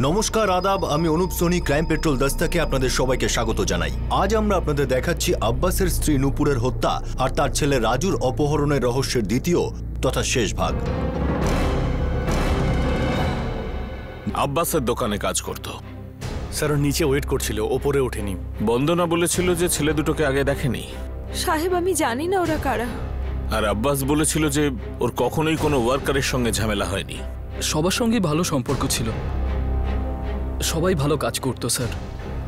নমস্কার, আদাব। আমি অনুপ সোনি, ক্রাইম পেট্রোল দস্তাকে আপনাদের সবাইকে স্বাগত জানাই। আজ আমরা আপনাদের দেখাচ্ছি আব্বাসের স্ত্রী নূপুরের হত্যা আর তার ছেলে রাজুর অপহরণের রহস্যের দ্বিতীয় তথা শেষ ভাগ। আব্বাসের দোকানে কাজ করত স্যার, নিচে ওয়েট করছিল, ওপরে ওঠেনি। বন্দনা বলেছিল যে ছেলে দুটোকে আগে দেখেনি। সাহেব, আমি জানি না ওরা কারা। আর আব্বাস বলেছিল যে ওর কখনোই কোনো ওয়ার্কারের সঙ্গে ঝামেলা হয়নি। সবার সঙ্গে ভালো সম্পর্ক ছিল, সবাই ভালো কাজ করতো স্যার।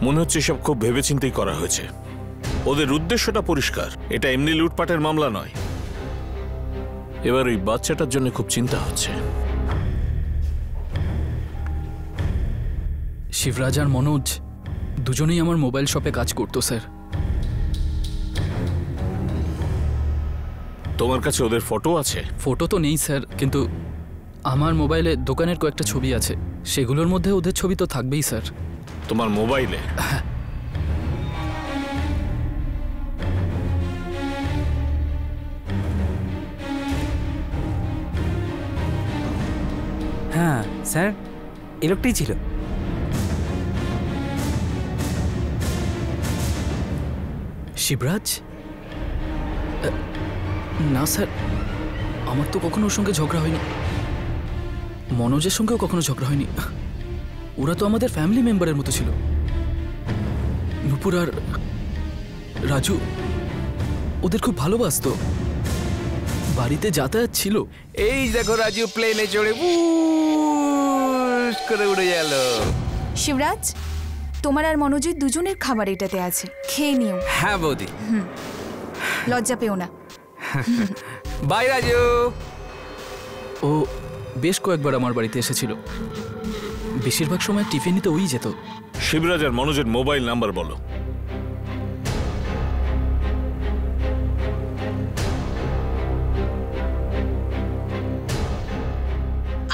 মনে হচ্ছে সব খুব ভেবেচিন্তেই করা হয়েছে। ওদের উদ্দেশ্যটা পরিষ্কার, এটা এমনি লুটপাটের মামলা নয়। এবার ওই বাচ্চাটার জন্য খুব চিন্তা হচ্ছে। শিবরাজ আর মনোজ দুজনেই আমার মোবাইল শপে কাজ করতো স্যার। তোমার কাছে ওদের ফটো আছে? ফটো তো নেই স্যার, কিন্তু আমার মোবাইলে দোকানের কয়েকটা ছবি আছে, সেগুলোর মধ্যে ওদের ছবি তো থাকবেই স্যার। তোমার মোবাইলে? হ্যাঁ স্যার, এই লোকটাই ছিল। শিবরাজ? না স্যার, আমার তো কখনো ওর সঙ্গে ঝগড়া হয়নি, মনোজের সঙ্গেও কখনো ঝগড়া হয়নি। ওরা তো আমাদের ফ্যামিলি মেম্বারের মতো ছিল। নূপুর আর রাজু ওদের খুব ভালোবাসতো, বাড়িতে যাতায়াত ছিল। এই দেখো রাজু প্লেনে চড়ে বুস করে উড়ে গেল। শিবরাজ, তোমার আর মনোজের দুজনের খাবার এটাতে আছে, খেয়ে নিও। হ্যাঁ বৌদি। লজ্জা পেও না। বাই রাজু। ও বেশ কয়েকবার আমার বাড়িতে এসেছিল, বেশিরভাগ সময় টিফিন নিতে ওই যেত। শিবরাজ আর মনোজের মোবাইল নাম্বার বলো।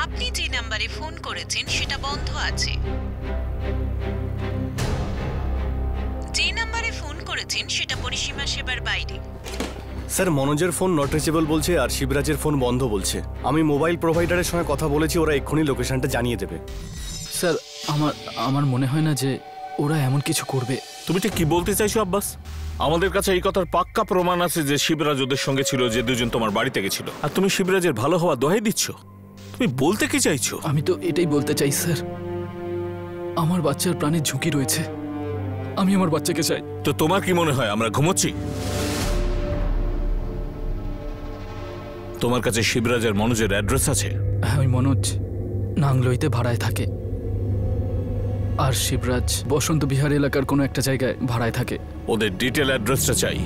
আপনি যে নাম্বারে ফোন করেছেন সেটা বন্ধ আছে। যে নাম্বারে ফোন করেছেন সেটা পরিসীমা সেবার বাইরে। স্যার, মনোজের ফোন নট রিচেবল বলছে আর শিবরাজের ফোন বন্ধ বলছে। আমি মোবাইল প্রোভাইডারের সঙ্গে কথা বলেছি, ওরা এক্ষুনি লোকেশনটা জানিয়ে দেবে। স্যার, আমার মনে হয় না যে ওরা এমন কিছু করবে। তুমি ঠিক কি বলতে চাইছো আব্বাস? আমাদের কাছে এই কথার পাক্কা প্রমাণ আছে যে শিবরাজ ওদের সঙ্গে ছিল, যে দুজন তোমার বাড়িতে গেছিল। আর তুমি শিবরাজের ভালো হওয়া দোহাই দিচ্ছ। তুমি বলতে কি চাইছো? আমি তো এটাই বলতে চাই স্যার, আমার বাচ্চার প্রাণের ঝুঁকি রয়েছে, আমি আমার বাচ্চাকে চাই। তো তোমার কি মনে হয় আমরা ঘুমোচ্ছি? তোমার কাছে শিবরাজ আর মনোজের অ্যাড্রেস আছে? হ্যাঁ, ওই মনোজ নাংলইতে ভাড়ায় থাকে, আর শিবরাজ বসন্ত বিহার এলাকার কোনো একটা জায়গায় ভাড়ায় থাকে। ওদের ডিটেল অ্যাড্রেসটা চাই।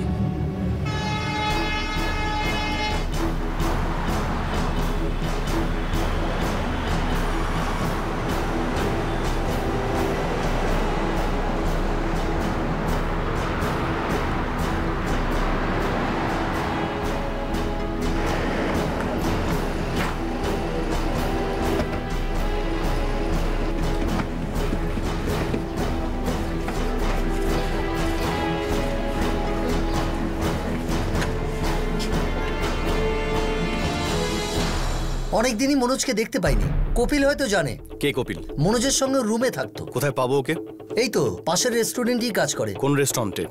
অনেকদিনই মনোজকে দেখতে পাইনি। কপিল হয়তো জানে। কে কপিল? মনোজের সঙ্গে রুমে থাকতো। কোথায় পাবো ওকে? এই তো পাশের রেস্টুরেন্টেই কাজ করে। কোন রেস্টুরেন্টে?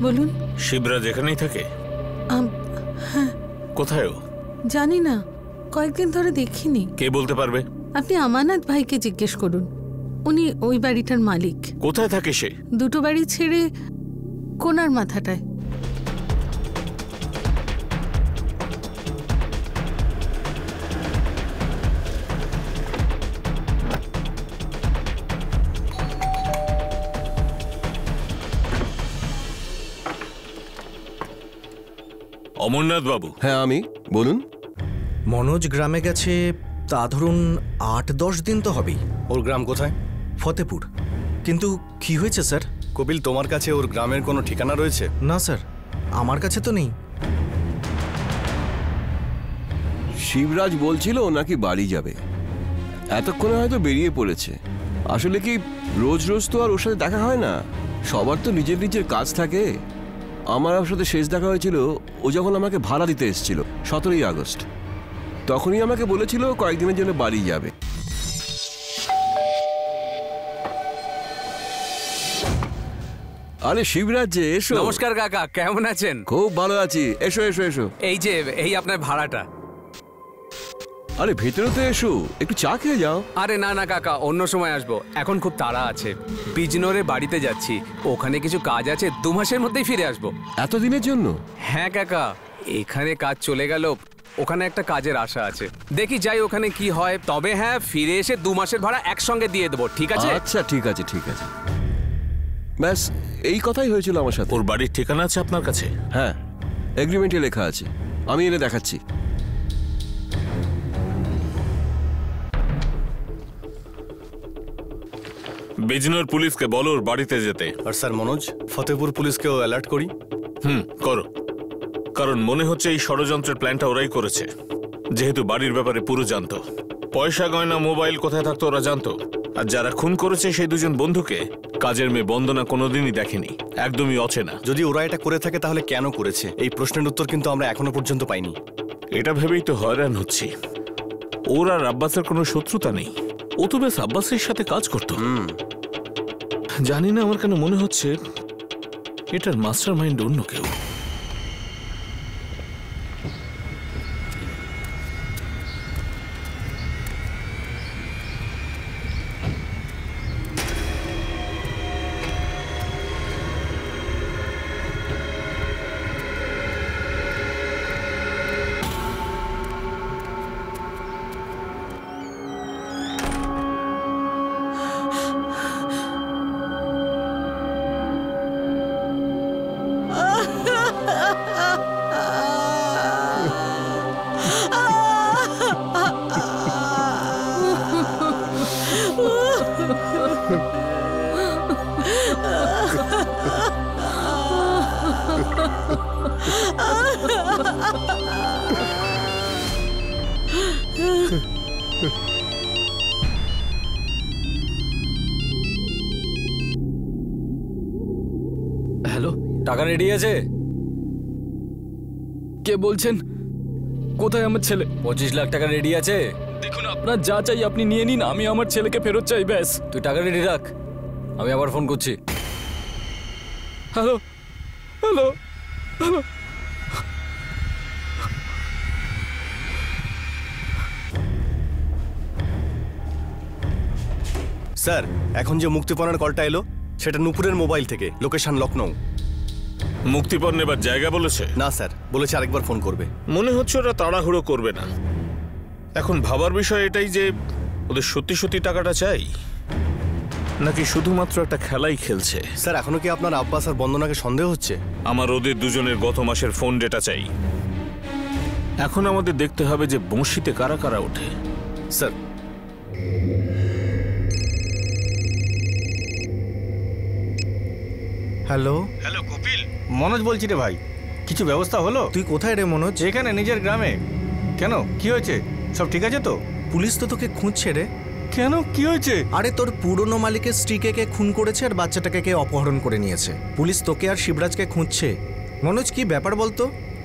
বলুন। শিবরাজ এখানেই থাকে? হ্যাঁ। কোথায় ও? জানি না, কয়েকদিন ধরে দেখিনি। কে বলতে পারবে? আপনি আমানত ভাইকে জিজ্ঞেস করুন, উনি ওই বাড়িটার মালিক। কোথায় থাকে সে? দুটো বাড়ি ছেড়ে কোনার মাথাটায়। অমরনাথ বাবু? হ্যাঁ আমি, বলুন। মনোজ গ্রামে গেছে তা ধরুন ৮-১০ দিন তো হবেই। ওর গ্রাম কোথায়? ফতেপুর। কিন্তু কি হয়েছে স্যার? কপিল, তোমার কাছে ওর গ্রামের কোনো ঠিকানা রয়েছে? না স্যার, আমার কাছে তো নেই। শিবরাজ বলছিল ও নাকি বাড়ি যাবে, এতক্ষণে হয়তো বেরিয়ে পড়েছে। আসলে কি রোজ রোজ তো আর ওর সাথে দেখা হয় না, সবার তো নিজের নিজের কাজ থাকে। আমার ওর সাথে শেষ দেখা হয়েছিল ও যখন আমাকে ভাড়া দিতে এসেছিল 17ই আগস্ট। তখনই আমাকে বলেছিল কয়েকদিনের জন্য বাড়ি যাবে। আরে শিবরাজ যে, এসো। নমস্কার কাকা, কেমন আছেন? খুব ভালো আছি, এসো এসো এসো। এই আপনার ভাড়াটা। আরে ভেতরে তো এসো, একটু চা খেয়ে যাও। আরে না না কাকা, অন্য সময় আসবো, এখন খুব তাড়া আছে। বিজনোরে বাড়িতে যাচ্ছি, ওখানে কিছু কাজ আছে, 2 মাসের মধ্যেই ফিরে আসবো। এতদিনের জন্য? হ্যাঁ কাকা, এখানে কাজ চলে গেল, ওখানে একটা কাজের আশা আছে, দেখি যাই ওখানে কি হয়। তবে হ্যাঁ, ফিরে এসে 2 মাসের ভাড়া একসঙ্গে দিয়ে দেবো, ঠিক আছে? আচ্ছা ঠিক আছে ঠিক আছে। ব্যাস এই কথাই হয়েছিল আমার সাথে। ওর বাড়ির ঠিকানা আছে আপনার কাছে? হ্যাঁ, এগ্রিমেন্টে লেখা আছে, আমি এনে দেখাচ্ছি। বিজনোর পুলিশকে বলো ওর বাড়িতে যেতে। আর স্যার মনোজ, ফতেপুর পুলিশকেও অ্যালার্ট করি। করো, কারণ মনে হচ্ছে এই ষড়যন্ত্রের প্ল্যানটা ওরাই করেছে, যেহেতু বাড়ির ব্যাপারে পুরো জানতো। পয়সা গয়না মোবাইল কোথায় থাকতো ওরা জানতো। আর যারা খুন করেছে সেই 2 জন বন্ধুকে কাজের মেয়ে বন্দনা কোনোদিনই দেখেনি, একদমই অচেনা। যদি ওরা এটা করে থাকে তাহলে কেন করেছে, এই প্রশ্নের উত্তর কিন্তু আমরা এখনো পর্যন্ত পাইনি। এটা ভেবেই তো হয়রান হচ্ছি। ওর আর আব্বাসের কোনো শত্রুতা নেই, ও তো বেশ আব্বাসের সাথে কাজ করতো। জানি না, আমার কেন মনে হচ্ছে এটার মাস্টার মাইন্ড অন্য কেউ। হ্যালো, টাকা রেডি আছে? কে বলছেন? কোথায় আমার ছেলে? 25 লাখ টাকা রেডি আছে। দেখুন, আপনার যা চাই আপনি নিয়ে নিন, আমি আমার ছেলেকে ফেরত চাই, ব্যাস। তুই টাকা রেডি রাখ, আমি আবার ফোন করছি। Hello hello hello. স্যার, এখন যে মুক্তিপণের কলটা এলো সেটা নূপুরের মোবাইল থেকে, লোকেশন লখনৌ। মুক্তিপণ নেবার জায়গা বলেছে? না স্যার, বলেছে আরেকবার ফোন করবে। মনে হচ্ছে ওরা তাড়াহুড়ো করবে না। এখন ভাবার বিষয় এটাই যে ওদের সত্যি সত্যি টাকাটা চাই, নাকি শুধুমাত্র একটা খেলাই খেলছে। স্যার, এখনো কি আপনার আব্বাস আর বন্দনাকে সন্দেহ হচ্ছে? আমার ওদের দুজনের গত মাসের ফোন ডেটা চাই। এখন আমাদের দেখতে হবে যে বঁশিতে কারা কারা ওঠে। Sir, hello hello Kapil, Manoj বলছি রে ভাই। কিছু ব্যবস্থা হলো? তুই কোথায় রে মনোজ? এখানে নিজের গ্রামে। কেন, কি হয়েছে? সব ঠিক আছে তো? পুলিশ তো তোকে খুঁজছে রে। কেন, কি হয়েছে? আরে তোর পুরনো মালিকের স্ত্রীকে কে খুন করেছে আর বাচ্চাটাকে কে অপহরণ করে নিয়েছে। পুলিশ তোকে আর শিবরাজকে খুঁজছে। মনোজ, কি ব্যাপার বলতো?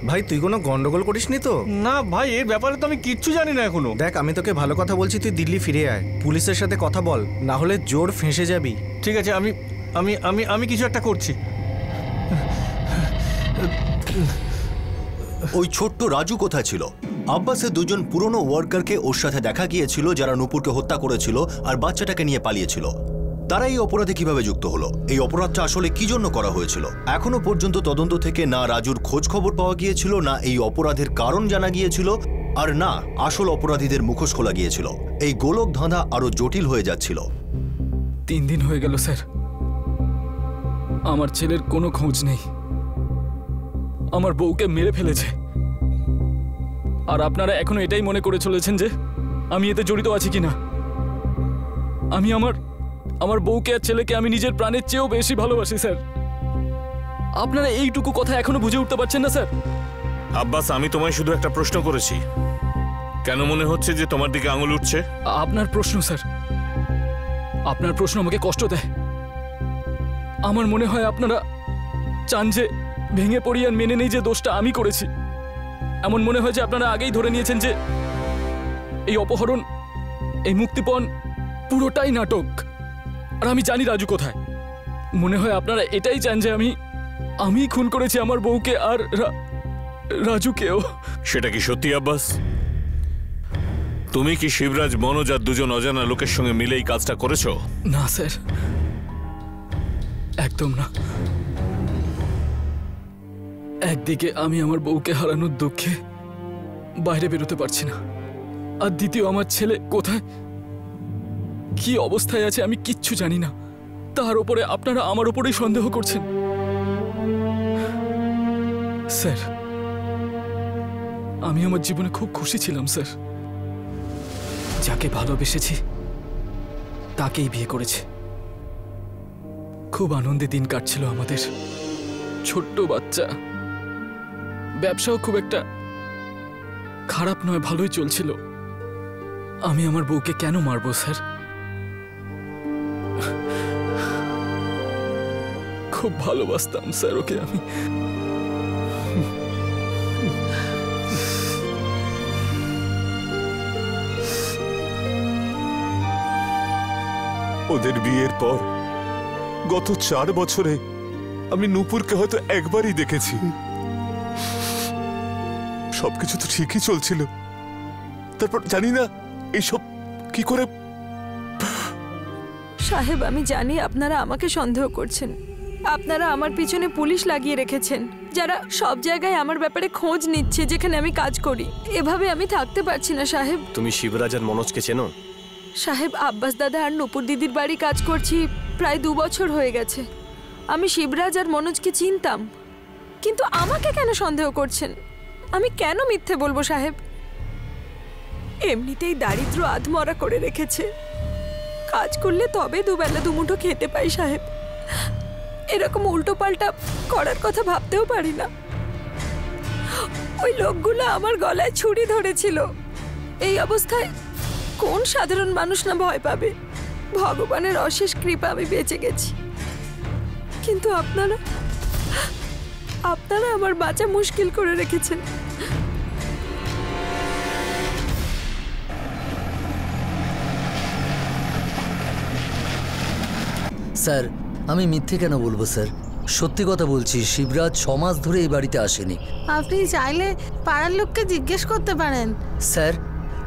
ভাই, তুই কোনো গন্ডগোল করিসনি তো? না ভাই, এর ব্যাপারে তো আমি কিচ্ছু জানি না এখনো। দেখ, আমি তোকে ভালো কথা বলছি, তুই দিল্লি ফিরে আয়, পুলিশের সাথে কথা বল, না হলে জোর ফেঁসে যাবি। ঠিক আছে, আমি আমি আমি আমি কিছু একটা করছি। ওই ছোট্ট রাজু কোথায় ছিল? আব্বাসের 2 জন পুরনো ওয়ার্কারকে ওর সাথে দেখা গিয়েছিল, যারা নূপুরকে হত্যা করেছিল আর বাচ্চাটাকে নিয়ে পালিয়েছিল। তারা এই অপরাধে কিভাবে যুক্ত হলো? এই অপরাধটা আসলে কি জন্য করা হয়েছিল? এখনো পর্যন্ত তদন্ত থেকে না রাজুর খোঁজ খবর পাওয়া গিয়েছিল, না এই অপরাধের কারণ জানা গিয়েছিল, আর না আসল অপরাধীদের মুখোশ খোলা গিয়েছিল। এই গোলক ধাঁধা আরো জটিল হয়ে যাচ্ছিল। 3 দিন হয়ে গেল স্যার, আমার ছেলের কোনো খোঁজ নেই। আমার বউকে মেরে ফেলেছে, আর আপনারা এখনো এটাই মনে করে চলেছেন যে আমি এতে জড়িত আছি কিনা। আমি আমার বউকে আর ছেলেকে আমি নিজের প্রাণের চেয়েও বেশি ভালোবাসি স্যার। আপনারা এইটুকু কথা এখনো বুঝে উঠতে পারছেন না স্যার? আব্বাস, আমি তোমায় শুধু একটা প্রশ্ন করেছি, কেন মনে হচ্ছে যে তোমার দিকে আঙুল উঠছে? আপনার প্রশ্ন স্যার, আপনার প্রশ্ন আমাকে কষ্ট দেয়। আমার মনে হয় আপনারা চান যে ভেঙে পড়ি আর মেনে নেই যে দোষটা আমি করেছি। এমন মনে হয় যে আপনারা আগেই ধরে নিয়েছেন যে এই অপহরণ, এই মুক্তিপণ পুরোটাই নাটক, আর আমি জানি রাজু কোথায়। মনে হয় আপনারা এটাই চান যে আমি খুন করেছি আমার বউকে আর রাজুকেও। সেটা কি সত্যি আব্বাস? তুমি কি শিবরাজ, মনোজ আর দুজন অজানা লোকের সঙ্গে মিলে এই কাজটা করেছো? না স্যার, একদম না। একদিকে আমি আমার বউকে হারানোর দুঃখে বাইরে বেরোতে পারছি না, আর দ্বিতীয় আমার ছেলে কোথায়, কি অবস্থায় আছে আমি কিচ্ছু জানি না। তার উপরে আপনারা আমার উপরেই সন্দেহ করছেন। স্যার, আমি আমার জীবনে খুব খুশি ছিলাম স্যার। যাকে ভালোবেসেছি তাকেই বিয়ে করেছি। খুব আনন্দে দিন কাটছিল আমাদের। ছোট্ট বাচ্চা, ব্যবসাও খুব একটা খারাপ নয়, ভালোই চলছিল। আমি আমার বউকে কেন মারবো স্যার? খুব ভালোবাসতাম স্যার ওকে আমি। ওদের বিয়ের পর গত 4 বছরে আমি নূপুরকে হয়তো একবারই দেখেছি। সবকিছু তো ঠিকই চলছিল, তারপর জানি না এইসব কি করে। সাহেব, আমি জানি আপনারা আমাকে সন্দেহ করছেন। আপনারা আমার পিছনে পুলিশ লাগিয়ে রেখেছেন, যারা সব জায়গায় আমার ব্যাপারে খোঁজ নিচ্ছে যেখানে আমি কাজ করি। এভাবে আমি থাকতে পারছি না সাহেব। তুমি শিবরাজ আর মনোজকে চেনো? সাহেব, আব্বাস দাদা আর নূপুর দিদির বাড়ি কাজ করছি প্রায় 2 বছর হয়ে গেছে। আমি শিবরাজ আর মনোজকে চিনতাম, কিন্তু আমাকে কেন সন্দেহ করছেন? আমি কেন মিথ্যে বলবো সাহেব? এমনিতেই দারিদ্র আধমরা করে রেখেছে। কাজ করলে তবে দুবেলা দুমুঠো খেতে পাই সাহেব। এরকম উল্টো পাল্টা করার কথা ভাবতেও পারি না। ওই লোকগুলো আমার গলায় ছুরি ধরেছিল। এই অবস্থায় কোন সাধারণ মানুষ না ভয় পাবে? ভগবানের অশেষ কৃপা আমি বেঁচে গেছি, কিন্তু আপনারা আমার বাঁচা মুশকিল করে রেখেছেন। স্যার, আমি মিথ্যে কেন বলবো স্যার? সত্যি কথা বলছি, শিবরাজ 6 মাস ধরে এই বাড়িতে আসেনি। আপনি চাইলে পাড়ার লোককে জিজ্ঞেস করতে পারেন। স্যার,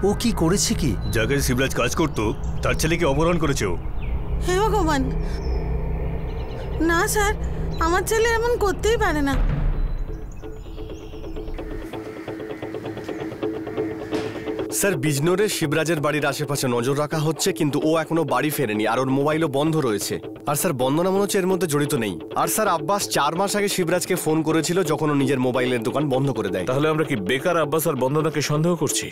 ও কি করেছে কি? যাকে শিবরাজ কাজ করতো তার ছেলেকে অপহরণ করেছে ও। হে ভগবান, না স্যার, আমার ছেলে এমন করতেই পারে না। স্যার, বিজনোরে শিবরাজের বাড়ির আশেপাশে নজর রাখা হচ্ছে, কিন্তু ও এখনো বাড়ি ফেরেনি আর ওর মোবাইলও বন্ধ রয়েছে। আর স্যার, বন্দনা মনে হচ্ছে এর মধ্যে জড়িত নেই। আর স্যার, আব্বাস 4 মাস আগে শিবরাজকে ফোন করেছিল যখন ও নিজের মোবাইলের দোকান বন্ধ করে দেয়। তাহলে আমরা কি বেকার আব্বাস আর বন্দনাকে সন্দেহ করছি?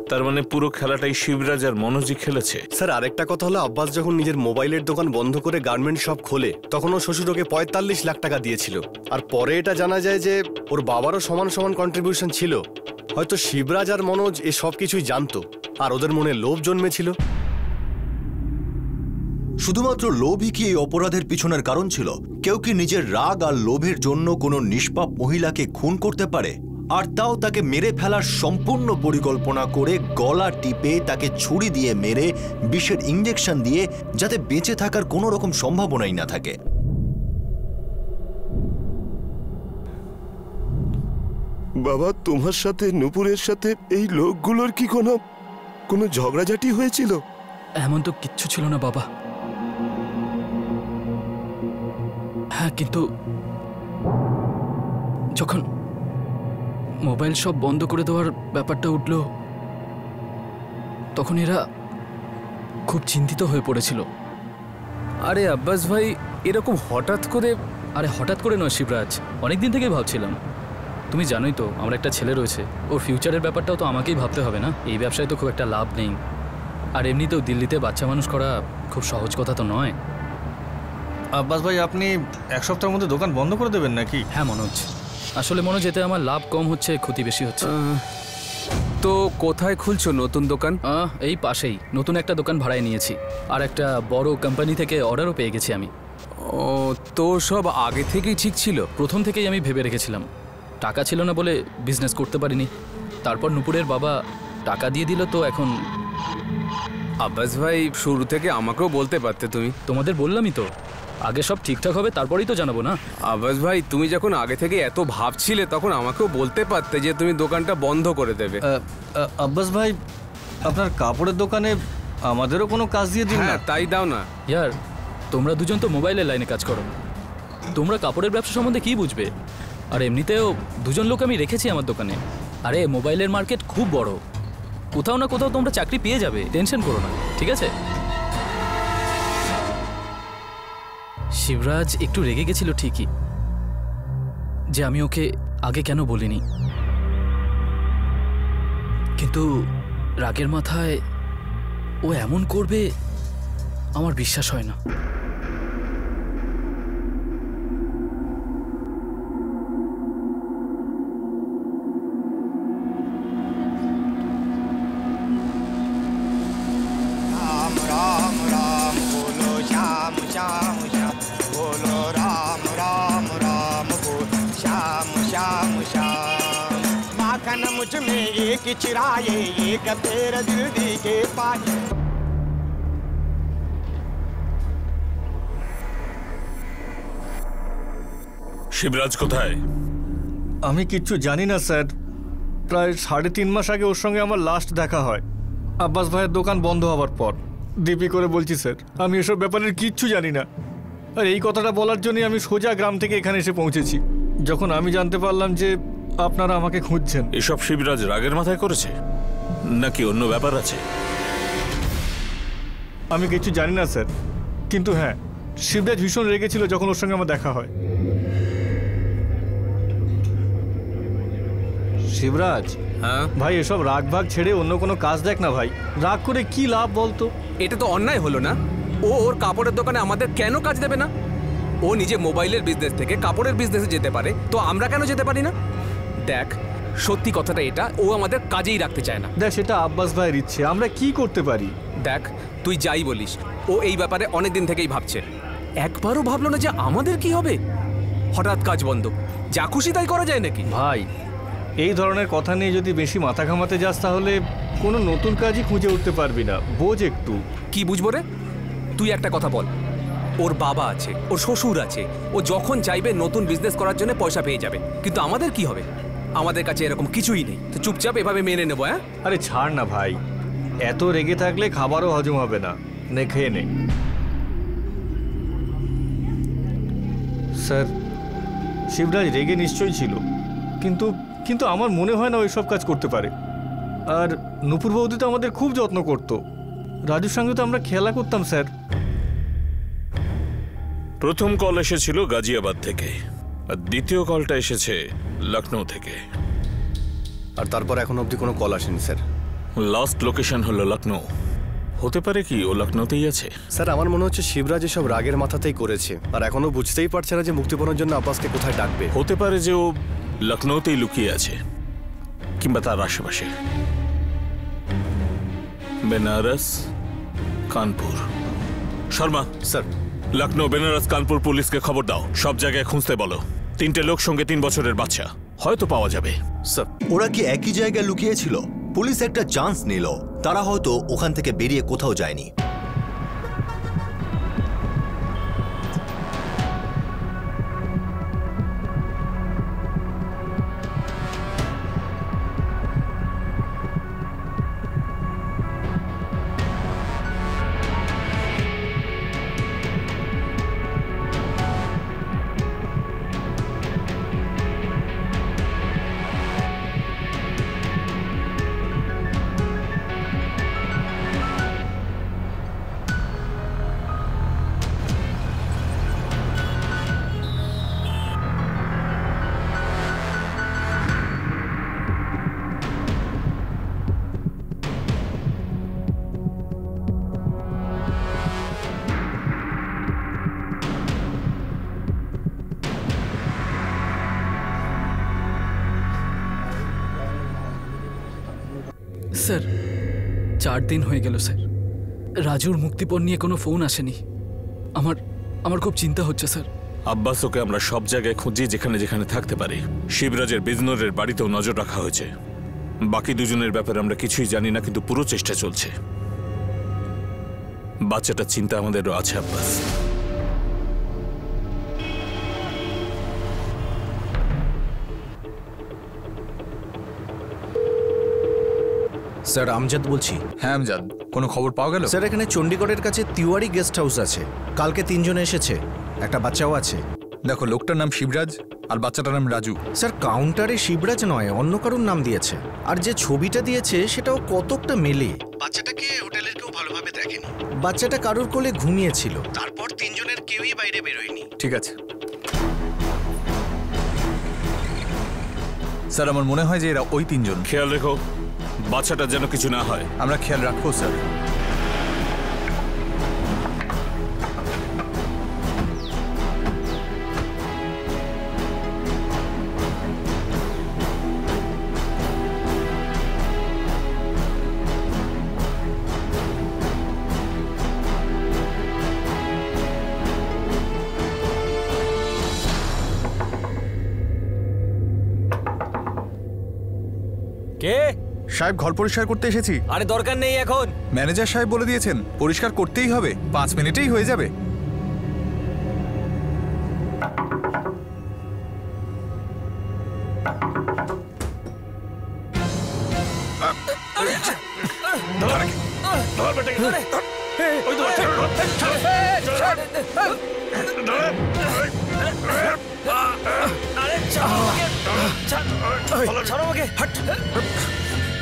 তার মানে পুরো খেলাটাই শিবরাজ আর মনোজই খেলেছে। স্যার, আরেকটা কথা হলো, আব্বাস যখন নিজের মোবাইলের দোকান বন্ধ করে গার্মেন্ট শপ খোলে তখন ও শ্বশুর ওকে 45 লাখ টাকা দিয়েছিল। আর পরে এটা জানা যায় যে ওর বাবারও সমান সমান কন্ট্রিবিউশন ছিল। হয়তো শিবরাজ আর মনোজ এ সব কিছুই জানতো আর ওদের মনে লোভ জন্মেছিল। শুধুমাত্র লোভই কি এই অপরাধের পিছনের কারণ ছিল? কেউ কি নিজের রাগ আর লোভের জন্য কোনো নিষ্পাপ মহিলাকে খুন করতে পারে, আর তাও তাকে মেরে ফেলার সম্পূর্ণ পরিকল্পনা করে গলা টিপে তাকে ছুরি দিয়ে মেরে বিষের ইঞ্জেকশন দিয়ে যাতে বেঁচে থাকার কোনো রকম সম্ভাবনাই না থাকে? বাবা, তোমার সাথে নূপুরের সাথে এই লোকগুলোর কি কোনো ঝগড়াঝাটি হয়েছিল? এমন তো কিচ্ছু ছিল না বাবা। হ্যাঁ, কিন্তু যখন মোবাইল সব বন্ধ করে দেওয়ার ব্যাপারটা উঠল তখন এরা খুব চিন্তিত হয়ে পড়েছিল। আরে আব্বাস ভাই, এরকম হঠাৎ করে? আরে হঠাৎ করে নয় শিবরাজ, অনেকদিন থেকেই ভাবছিলাম। তুমি জানোই তো আমার একটা ছেলে রয়েছে, ওর ফিউচারের ব্যাপারটাও তো আমাকেই ভাবতে হবে না? এই ব্যবসায় তো খুব একটা লাভ নেই, আর এমনিতেও দিল্লিতে বাচ্চা মানুষ করা খুব সহজ কথা তো নয়। আব্বাস ভাই, আপনি 1 সপ্তাহের মধ্যে দোকান বন্ধ করে দেবেন নাকি? হ্যাঁ মনোজ, আসলে মনোজ, এতে আমার লাভ কম হচ্ছে, ক্ষতি বেশি হচ্ছে। তো কোথায় খুলছো নতুন দোকান? এই পাশেই নতুন একটা দোকান ভাড়ায় নিয়েছি, আর একটা বড় কোম্পানি থেকে অর্ডারও পেয়ে গেছি আমি। ও, তো সব আগে থেকেই ঠিক ছিল? প্রথম থেকেই আমি ভেবে রেখেছিলাম, টাকা ছিল না বলে বিজনেস করতে পারিনি। তারপর নুপুরের বাবা টাকা দিয়ে দিল, তো এখন। আব্বাস ভাই, শুরু থেকে আমাকেও বলতে পারতে তুমি। তোমাদের বললামই তো, আগে সব ঠিকঠাক হবে তারপরেই তো জানাবো না। আব্বাস ভাই, তুমি যখন আগে থেকে এত ভাবছিলে তখন আমাকেও বলতে পারতে যে তুমি দোকানটা বন্ধ করে দেবে। আব্বাস ভাই, আপনার কাপড়ের দোকানে আমাদেরও কোনো কাজ দিয়ে দিন না। তাই দাও না। ইয়ার, তোমরা দুজন তো মোবাইলের লাইনে কাজ করো, তোমরা কাপড়ের ব্যবসা সম্বন্ধে কি বুঝবে? আর এমনিতেও দুজন লোক আমি রেখেছি আমার দোকানে। আরে মোবাইলের মার্কেট খুব বড়, কোথাও না কোথাও তোমরা চাকরি পেয়ে যাবে, টেনশন করো না, ঠিক আছে? শিবরাজ একটু রেগে গেছিল ঠিকই, যে আমি ওকে আগে কেন বলিনি, কিন্তু রাগের মাথায় ও এমন করবে আমার বিশ্বাস হয় না। मुझ में एक चिराए एक तेरा दिल दी के पाए। শিবরাজ কোথায়? আমি কিচ্ছু জানি না স্যার। প্রায় 3.5 মাস আগে ওর সঙ্গে আমার লাস্ট দেখা হয়, আব্বাস ভাইয়ের দোকান বন্ধ হওয়ার পর। দিপি করে বলছি স্যার, আমি এসব ব্যাপারের কিচ্ছু জানি না। আর এই কথাটা বলার জন্যই আমি সোজা গ্রাম থেকে এখানে এসে পৌঁছেছি, যখন আমি জানতে পারলাম যে আপনারা আমাকে খুঁজছেন। এসব শিবরাজ রাগের মাথায় করেছে নাকি অন্য ব্যাপার আছে? আমি কিছু জানি না স্যার, কিন্তু হ্যাঁ, শিবরাজ ভীষণ রেগেছিল যখন ওর সঙ্গে আমার দেখা হয়। শিবরাজ, হ্যাঁ ভাই, এসব রাগ ভাগ ছেড়ে অন্য কোনো কাজ দেখ না ভাই। রাগ করে কি লাভ বলতো? এটা তো অন্যায় হলো না? ও ওর কাপড়ের দোকানে আমাদের কেন কাজ দেবে না? ও নিজে মোবাইলের বিজনেস থেকে কাপড়ের বিজনেসে যেতে পারে, তো আমরা কেন যেতে পারি না? দেখ, সত্যি কথাটা এটা, ও আমাদের কাজেই রাখতে চায় না। দেখ, সেটা আব্বাস ভাইয়ের ইচ্ছে, আমরা কি করতে পারি? দেখ, তুই যাই বলিস, ও এই ব্যাপারে অনেক দিন থেকেই ভাবছে। একবারও ভাবলো না যে আমাদের কি হবে? হঠাৎ কাজ বন্ধ, যা খুশি তাই করা যায় নাকি? ভাই, এই ধরনের কথা নিয়ে যদি বেশি মাথা ঘামাতে যাস তাহলে কোনো নতুন কাজই খুঁজে উঠতে পারবি না। বোঝ একটু। কি বুঝবো রে? তুই একটা কথা বল, ওর বাবা আছে, ওর শ্বশুর আছে, ও যখন চাইবে নতুন বিজনেস করার জন্য পয়সা পেয়ে যাবে, কিন্তু আমাদের কি হবে? আমাদের কাছে এরকম কিছুই নেই, তো চুপচাপ এভাবে মেনে নেবো। হ্যাঁ, আরে ছাড় না ভাই, এত রেগে থাকলে খাবারও হজম হবে না। নে, খেয়ে নে। স্যার, শিবরাজ রেগে নিশ্চয়ই ছিল, কিন্তু কিন্তু আমার মনে হয় না ওই সব কাজ করতে পারে। আর নূপুর বৌদি তো আমাদের খুব যত্ন করতো, রাজুর সঙ্গে তো আমরা খেলা করতাম স্যার। প্রথম কল এসেছিল গাজিয়াবাদ থেকে, আর দ্বিতীয় কলটা এসেছে লখনৌ থেকে। আর তারপর এখন অবধি কোনো কল আসেনি স্যার। লাস্ট লোকেশন হলো লখনৌ। হতে পারে কি ও লখনৌতেই আছে? স্যার, আমার মনে হচ্ছে শিবরাজ এসব রাগের মাথাতেই করেছে, আর এখনো বুঝতেই পারছে না যে মুক্তিপণের জন্য আব্বাসকে কোথায় ডাকবে। হতে পারে যে ও লখনৌতেই লুকিয়ে আছে, কিংবা তার আশেপাশে। বেনারস, কানপুর। শর্মা স্যার, লখনৌ, বেনারস, কানপুর পুলিশকে খবর দাও, সব জায়গায় খুঁজতে বলো। 3টে লোক, সঙ্গে 3 বছরের বাচ্চা, হয়তো পাওয়া যাবে। স্যার, ওরা কি একই জায়গায় লুকিয়েছিল? পুলিশ একটা চান্স নিল, তারা হয়তো ওখান থেকে বেরিয়ে কোথাও যায়নি। স্যার 4 দিন হয়ে গেল স্যার। রাজুর মুক্তিপণ নিয়ে কোনো ফোন আসেনি। আমার খুব চিন্তা হচ্ছে স্যার। আব্বাস ওকে আমরা সব জায়গায় খুঁজি, যেখানে যেখানে থাকতে পারি। শিবরাজের বিজনরের বাড়িতেও নজর রাখা হয়েছে। বাকি দুজনের ব্যাপারে আমরা কিছুই জানি না, কিন্তু পুরো চেষ্টা চলছে। বাচ্চাটার চিন্তা আমাদেরও আছে আব্বাস। স্যার আমজাদ বলছি। হ্যাঁ আমজাদ, কোনো খবর পাওয়া গেল? স্যার এখানে চণ্ডীগড়ের কাছে তিওয়ারি গেস্ট হাউস আছে। কালকে 3 জন এসেছে, একটা বাচ্চাও আছে। দেখো, লোকটার নাম শিবরাজ আর বাচ্চাটার নাম রাজু। স্যার কাউন্টারে শিবরাজ নয়, অন্য কারোর নাম দিয়েছে। আর যে ছবিটা দিয়েছে সেটাও কতকটা মেলে। বাচ্চাটাকে হোটেলের কেউ ভালোভাবে দেখেনি। বাচ্চাটা কারোর কোলে ঘুমিয়েছিল। তারপর 3 জনের কেউই বাইরে বেরোয়নি। ঠিক আছে স্যার, আমার মনে হয় যে এরা ওই 3 জন। খেয়াল রেখো বাচ্চাটা যেন কিছু না হয়। আমরা খেয়াল রাখবো স্যার। কে? সাহেব, ঘর পরিষ্কার করতে এসেছি। আরে দরকার নেই এখন। ম্যানেজার সাহেব বলে দিয়েছেন পরিষ্কার করতেই হবে, 5 মিনিটেই হয়ে যাবে।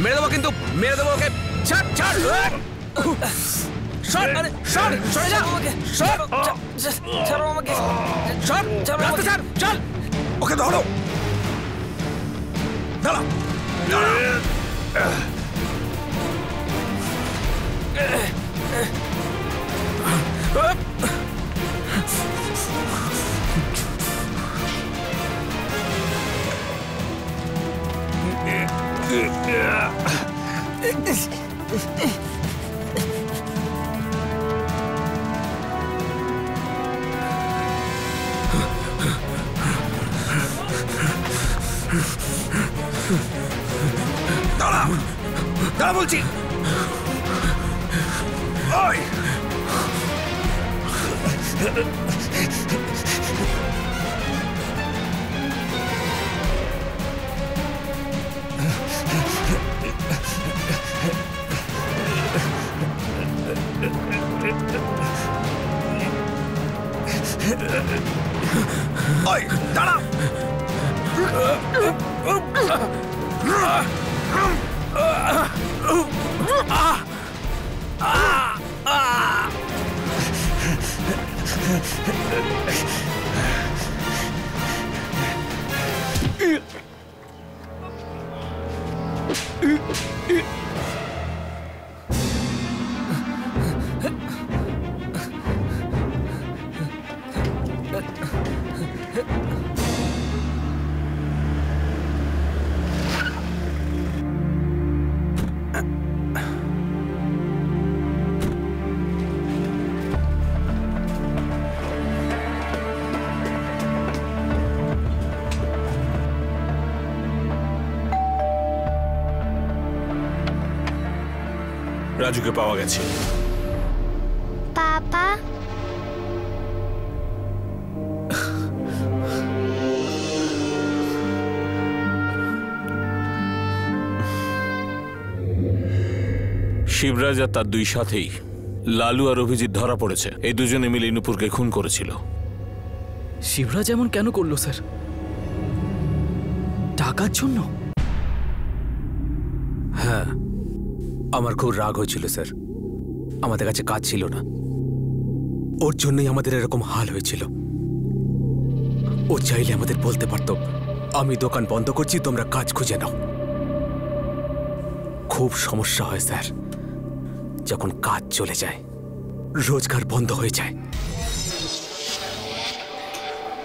মেরে দেবো কিন্তু, মেরে দেবো ওকে। ছাড় ছাড় সর, আরে সর, সরে যা, সর, ছাড়ো আমাকে, সর, রাস্তা ছাড়, চল। ওকে ধরো, দাঁড়া, দাঁড়া, দাঁড়া বলছি। ওই ওই দাঁড়া। রাজুকে পাওয়া গেছে। পাপা, শিবরাজ আর তার 2 সাথী লালু আর অভিজিৎ ধরা পড়েছে। এই দুজনে মিলে নূপুরকে খুন করেছিল। শিবরাজ এমন কেন করলো স্যার? টাকার জন্য? হ্যাঁ, আমার খুব রাগ হয়েছিল স্যার। আমাদের কাছে কাজ ছিল না, ওর জন্যই আমাদের এরকম হাল হয়েছিল। ও চাইলে আমাদের বলতে পারতো, আমি দোকান বন্ধ করছি, তোমরা কাজ খুঁজে নাও। খুব সমস্যা হয় স্যার যখন কাজ চলে যায়, রোজগার বন্ধ হয়ে যায়।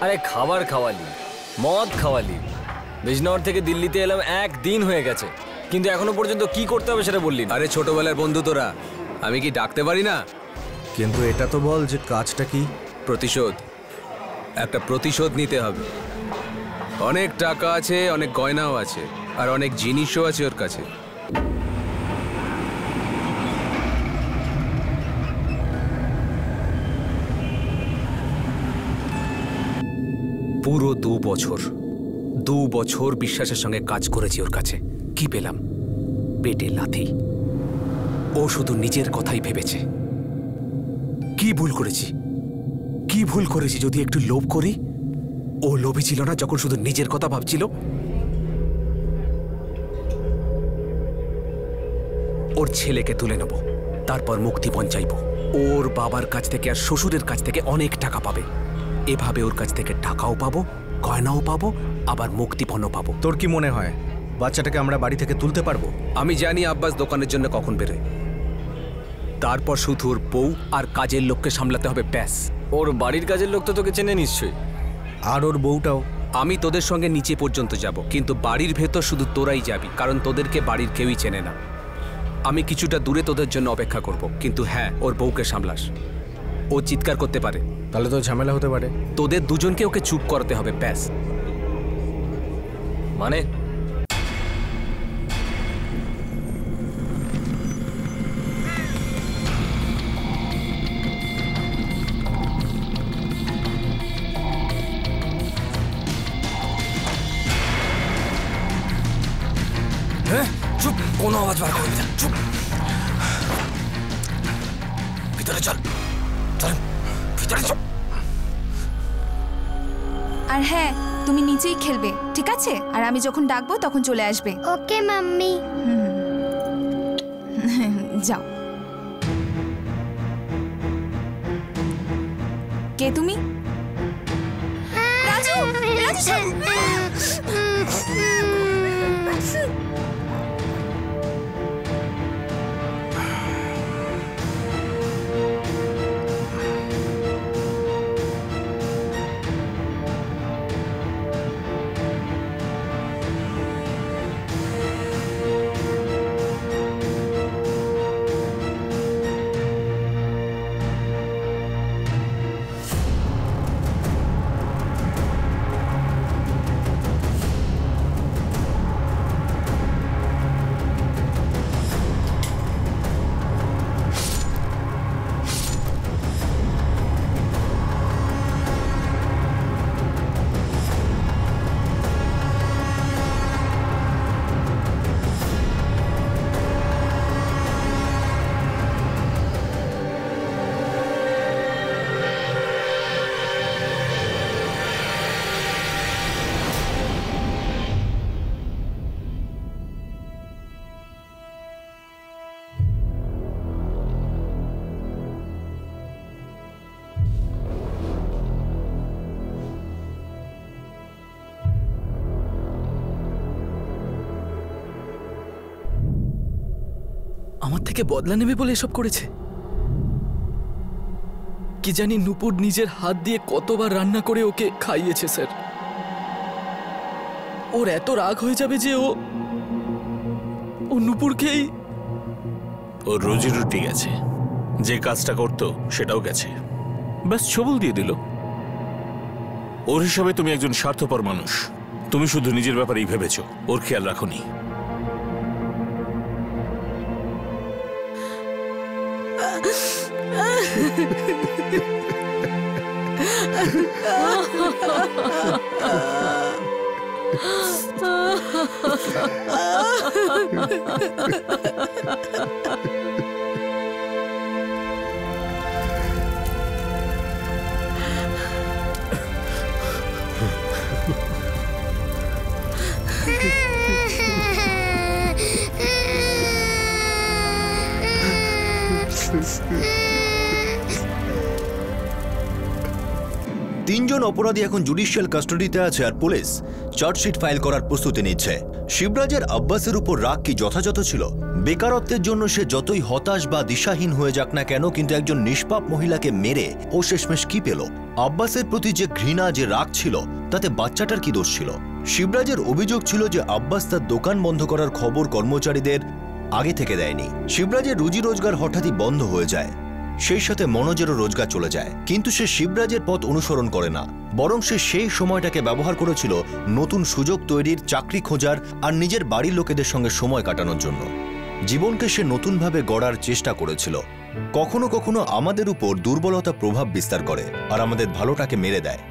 আরে খাবার খাওয়ালি, মদ খাওয়ালি, বিজনগর থেকে দিল্লিতে এলাম, 1 দিন হয়ে গেছে, কিন্তু এখনো পর্যন্ত কি করতে হবে সেটা বললি না। আরে ছোটবেলার বন্ধু তোরা, আমি কি ডাকতে পারি না? কিন্তু এটা তো বল যে কাজটা কি? প্রতিশোধ। একটা প্রতিশোধ নিতে হবে। অনেক টাকা আছে, অনেক গয়নাও আছে, আর অনেক জিনিসও আছে ওর কাছে। পুরো 2 বছর 2 বছর বিশ্বাসের সঙ্গে কাজ করেছি ওর কাছে। কি পেলাম? পেটে লাথি। ও শুধু নিজের কথাই ভেবেছে। কি ভুল করেছি? কি ভুল করেছি যদি একটু লোভ করি? ও লোভী ছিল না যখন শুধু নিজের কথা ভাবছিল। ওর ছেলেকে তুলে নেব, তারপর মুক্তিপণ চাইব। ওর বাবার কাছ থেকে আর শ্বশুরের কাছ থেকে অনেক টাকা পাবে। এভাবে ওর কাছ থেকে টাকাও পাবো, গয়নাও পাবো, আবার মুক্তিপণও পাবো। তোর কি মনে হয় বাচ্চাটাকে আমরা বাড়ি থেকে তুলতে পারবো? আমি জানি আব্বাস দোকানের জন্য কখন বেরোয়। তারপর শুধু ওর বউ আর কাজের লোককে সামলাতে হবে, ব্যাস। ওর বাড়ির কাজের লোক তো তোকে চেনে নিশ্চয়ই। আর ওর বউটাও। আমি তোদের সঙ্গে নিচে পর্যন্ত যাব, কিন্তু বাড়ির ভেতর শুধু তোরাই যাবি, কারণ তোদেরকে বাড়ির কেউই চেনে না। আমি কিছুটা দূরে তোদের জন্য অপেক্ষা করব, কিন্তু হ্যাঁ, ওর বউকে সামলাস। ও চিৎকার করতে পারে, তাহলে তো ঝামেলা হতে পারে। তোদের দুজনকে ওকে চুপ করতে হবে, ব্যাস। মানে চুপ, কোনো আওয়াজ বার করবি না, চুপ। ভিতরে চল, চল ভিতরে চল। আর হ্যাঁ, তুমি নিচেই খেলবে, ঠিক আছে? আর আমি যখন ডাকবো তখন চলে আসবে। ওকে মাম্মি। যাও। কে তুমি? রাজু, রাজু আমার থেকে বদলা নেবে বলে এসব করেছে। কি জানি নুপুর নিজের হাত দিয়ে কতবার রান্না করে ওকে খাইয়েছে স্যার। ওর এত রাগ হয়ে যাবে যে ও নুপুরকেই। ওর রুজি রুটি গেছে, যে কাজটা করতো সেটাও গেছে, ব্যাস ছবল দিয়ে দিল। ওর হিসাবে তুমি একজন স্বার্থপর মানুষ। তুমি শুধু নিজের ব্যাপারেই ভেবেছো, ওর খেয়াল রাখোনি। তিনজন অপরাধী এখন জুডিশিয়াল কাস্টাডিতে আছে আর পুলিশ চার্জশিট ফাইল করার প্রস্তুতি নিচ্ছে। শিবরাজের আব্বাসের উপর রাগ কি যথাযথ ছিল? বেকারত্বের জন্য সে যতই হতাশ বা দিশাহীন হয়ে যাক না কেন, কিন্তু একজন নিষ্পাপ মহিলাকে মেরে ও শেষমেশ কি পেল? আব্বাসের প্রতি যে ঘৃণা, যে রাগ ছিল, তাতে বাচ্চাটার কি দোষ ছিল? শিবরাজের অভিযোগ ছিল যে আব্বাস তার দোকান বন্ধ করার খবর কর্মচারীদের আগে থেকে দেয়নি। শিবরাজের রুজি রোজগার হঠাৎই বন্ধ হয়ে যায়, সেই সাথে মনোজেরও রোজগার চলে যায়। কিন্তু সে শিবরাজের পথ অনুসরণ করে না, বরং সে সেই সময়টাকে ব্যবহার করেছিল নতুন সুযোগ তৈরির, চাকরি খোঁজার আর নিজের বাড়ির লোকেদের সঙ্গে সময় কাটানোর জন্য। জীবনকে সে নতুনভাবে গড়ার চেষ্টা করেছিল। কখনো কখনো আমাদের উপর দুর্বলতা প্রভাব বিস্তার করে আর আমাদের ভালোটাকে মেরে দেয়।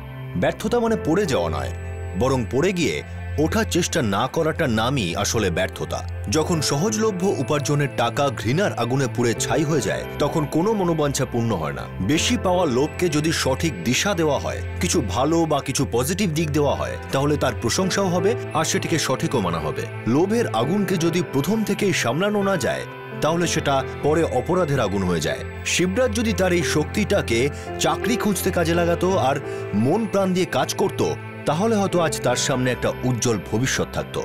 ব্যর্থতা মানে পড়ে যাওয়া নয়, বরং পড়ে গিয়ে ওঠার চেষ্টা না করাটার নামই আসলে ব্যর্থতা। যখন সহজলভ্য উপার্জনের টাকা ঘৃণার আগুনে পুড়ে ছাই হয়ে যায়, তখন কোনো মনোবাঞ্ছা পূর্ণ হয় না। বেশি পাওয়া লোভকে যদি সঠিক দিশা দেওয়া হয়, কিছু ভালো বা কিছু পজিটিভ দিক দেওয়া হয়, তাহলে তার প্রশংসাও হবে আর সেটিকে সঠিকও মানা হবে। লোভের আগুনকে যদি প্রথম থেকেই সামলানো না যায়, তাহলে সেটা পরে অপরাধের আগুন হয়ে যায়। শিবরাজ যদি তার এই শক্তিটাকে চাকরি খুঁজতে কাজে লাগাতো আর মন প্রাণ দিয়ে কাজ করত, তাহলে হয়তো আজ তার সামনে একটা উজ্জ্বল ভবিষ্যৎ থাকতো।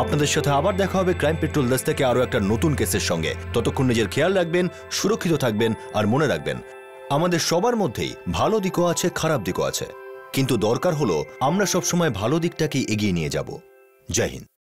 আপনাদের সাথে আবার দেখা হবে ক্রাইম পেট্রোল দেশ থেকে আরো একটা নতুন কেসের সঙ্গে। ততক্ষণ নিজের খেয়াল রাখবেন, সুরক্ষিত থাকবেন আর মনে রাখবেন, আমাদের সবার মধ্যেই ভালো দিকও আছে, খারাপ দিকও আছে, কিন্তু দরকার হলো আমরা সবসময় ভালো দিকটাকেই এগিয়ে নিয়ে যাব। জয় হিন্দ।